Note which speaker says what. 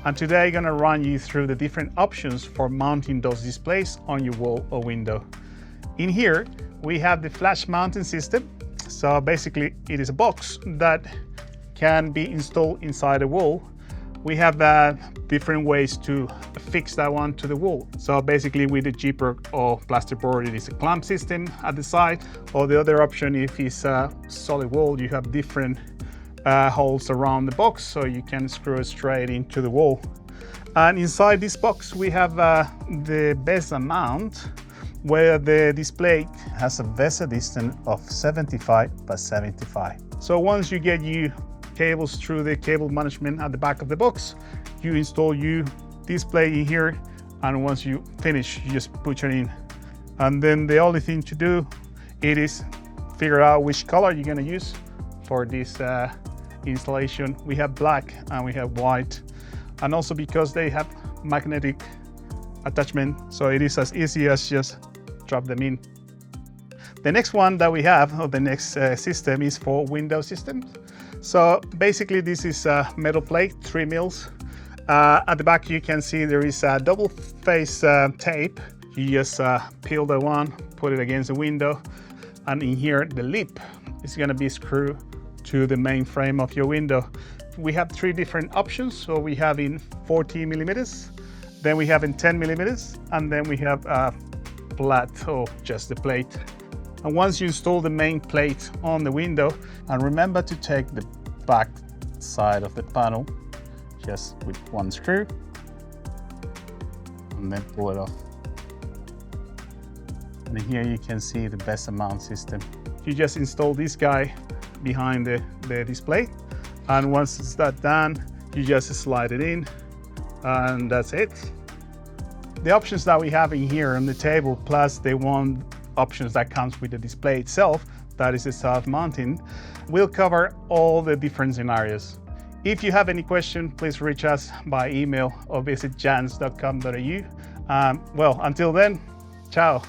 Speaker 1: And today I'm gonna run you through the different options for mounting those displays on your wall or window. In here, we have the flash mounting system. So basically it is a box that can be installed inside a wall. We have different ways to fix that one to the wall. So basically with the G-Perk or plasterboard, it is a clamp system at the side, or the other option, if it's a solid wall, you have different holes around the box, so you can screw it straight into the wall. And inside this box, we have the bezel mount, where the display has a bezel distance of 75 by 75. So once you get your cables through the cable management at the back of the box, you install your display in here, and once you finish, you just put it in. And then the only thing to do, it is figure out which color you're gonna use for this installation. We have black and we have white, and also because they have magnetic attachment, so it is as easy as just drop them in. The next one that we have, or the next system, is for window systems. So basically this is a metal plate, 3 mils. At the back you can see there is a double face tape. You just peel the one, put it against the window, and in here the lip is going to be screwed to the main frame of your window. We have 3 different options. So we have in 40 millimeters, then we have in 10 millimeters, and then we have flat or just the plate. And once you install the main plate on the window, and remember to take the back side of the panel just with one screw and then pull it off. And here you can see the bezel mount system. You just install this guy behind the display, and once it's that done, you just slide it in, and that's it. The options that we have in here on the table, plus the one options that comes with the display itself, that is the self-mounting, will cover all the different scenarios. If you have any question, please reach us by email or visit jans.com.au. Well, until then, ciao.